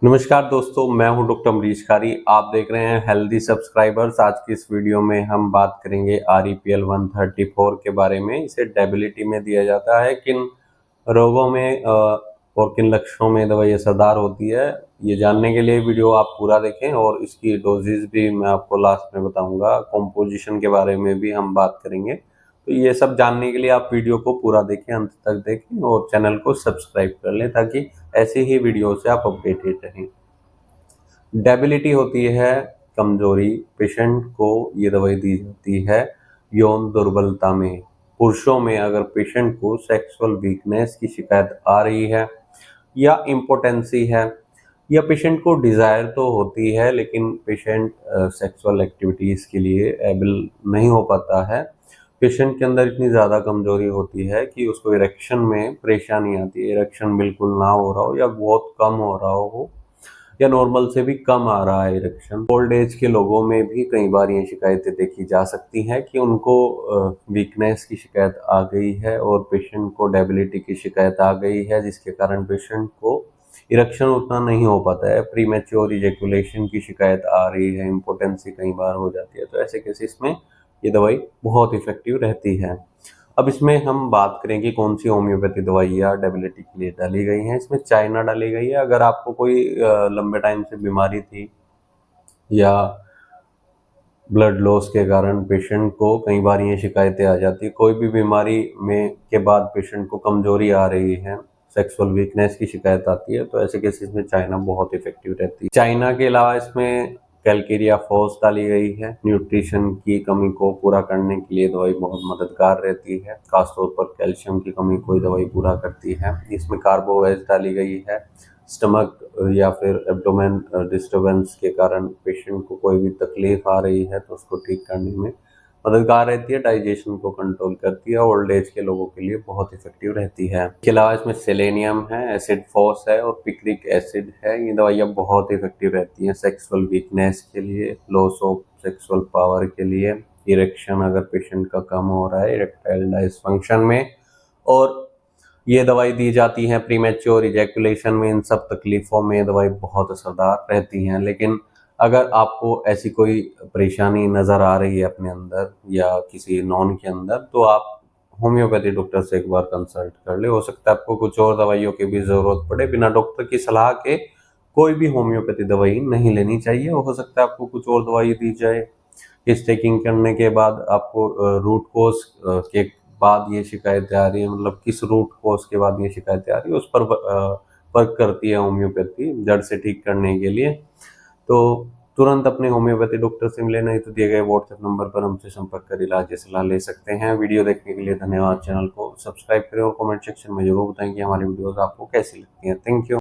नमस्कार दोस्तों, मैं हूं डॉक्टर अमरीश कारी। आप देख रहे हैं हेल्दी सब्सक्राइबर्स। आज की इस वीडियो में हम बात करेंगे REPL 134 के बारे में। इसे डेबिलिटी में दिया जाता है। किन रोगों में और किन लक्षणों में दवाई असरदार होती है, ये जानने के लिए वीडियो आप पूरा देखें। और इसकी डोजेज भी मैं आपको लास्ट में बताऊंगा। कॉम्पोजिशन के बारे में भी हम बात करेंगे। तो ये सब जानने के लिए आप वीडियो को पूरा देखें, अंत तक देखें और चैनल को सब्सक्राइब कर लें ताकि ऐसी ही वीडियो से आप अपडेटेड रहें। डेबिलिटी होती है कमजोरी। पेशेंट को ये दवाई दी जाती है यौन दुर्बलता में। पुरुषों में अगर पेशेंट को सेक्सुअल वीकनेस की शिकायत आ रही है या इम्पोटेंसी है, या पेशेंट को डिज़ायर तो होती है लेकिन पेशेंट सेक्सुअल एक्टिविटीज़ के लिए एबल नहीं हो पाता है, पेशेंट के अंदर इतनी ज़्यादा कमजोरी होती है कि उसको इरेक्शन में परेशानी आती है, इरेक्शन बिल्कुल ना हो रहा हो या बहुत कम हो रहा हो या नॉर्मल से भी कम आ रहा है इरेक्शन। ओल्ड एज के लोगों में भी कई बार ये शिकायतें देखी जा सकती हैं कि उनको वीकनेस की शिकायत आ गई है और पेशेंट को डेबिलिटी की शिकायत आ गई है, जिसके कारण पेशेंट को इरेक्शन उतना नहीं हो पाता है। प्रीमेच्योर इजैकुलेशन की शिकायत आ रही है, इम्पोटेंसी कई बार हो जाती है। तो ऐसे केसेस में ये दवाई बहुत इफेक्टिव रहती है। अब इसमें हम बात करें कि कौन सी होम्योपैथी दवाइयाँ डेबिलिटी के लिए डाली गई हैं। इसमें चाइना डाली गई है। अगर आपको कोई लंबे टाइम से बीमारी थी या ब्लड लॉस के कारण पेशेंट को कई बार ये शिकायतें आ जाती है, कोई भी बीमारी में के बाद पेशेंट को कमजोरी आ रही है, सेक्सुअल वीकनेस की शिकायत आती है, तो ऐसे केसेस में चाइना बहुत इफेक्टिव रहती है। चाइना के अलावा इसमें कैलकेरिया फॉस डाली गई है। न्यूट्रिशन की कमी को पूरा करने के लिए दवाई बहुत मददगार रहती है, खासतौर पर कैल्शियम की कमी को दवाई पूरा करती है। इसमें कार्बोवेज डाली गई है। स्टमक या फिर एब्डोमेन डिस्टर्बेंस के कारण पेशेंट को कोई भी तकलीफ आ रही है तो उसको ठीक करने में मददगार रहती है, डाइजेशन को कंट्रोल करती है, ओल्ड एज के लोगों के लिए बहुत इफेक्टिव रहती है। इसके अलावा इसमें सेलेनियम है, एसिड फॉस है और पिक्रिक एसिड है। ये दवाइयाँ बहुत इफेक्टिव रहती हैं सेक्सुअल वीकनेस के लिए, लॉस ऑफ सेक्सुअल पावर के लिए, इरेक्शन अगर पेशेंट का कम हो रहा है, इरेक्टाइल डिसफंक्शन में, और ये दवाई दी जाती है प्रीमेच्योर इजैकुलेशन में। इन सब तकलीफ़ों में दवाई बहुत असरदार रहती हैं। लेकिन अगर आपको ऐसी कोई परेशानी नज़र आ रही है अपने अंदर या किसी नॉन के अंदर, तो आप होम्योपैथी डॉक्टर से एक बार कंसल्ट कर ले। हो सकता है आपको कुछ और दवाइयों की भी ज़रूरत पड़े। बिना डॉक्टर की सलाह के कोई भी होम्योपैथी दवाई नहीं लेनी चाहिए। हो सकता है आपको कुछ और दवाई दी जाए, किस चेकिंग करने के बाद आपको रूट कोज के बाद ये शिकायतें आ रही है, मतलब किस रूट कोज के बाद ये शिकायतें आ रही है, उस पर वर्क करती है होम्योपैथी जड़ से ठीक करने के लिए। तो तुरंत अपने होम्योपैथी डॉक्टर से मिले, नहीं तो दिए गए व्हाट्सएप नंबर पर हमसे संपर्क कर इलाज की सलाह ले सकते हैं। वीडियो देखने के लिए धन्यवाद। चैनल को सब्सक्राइब करें और कमेंट सेक्शन में जरूर बताएं कि हमारी वीडियोस आपको कैसी लगती हैं। Thank you.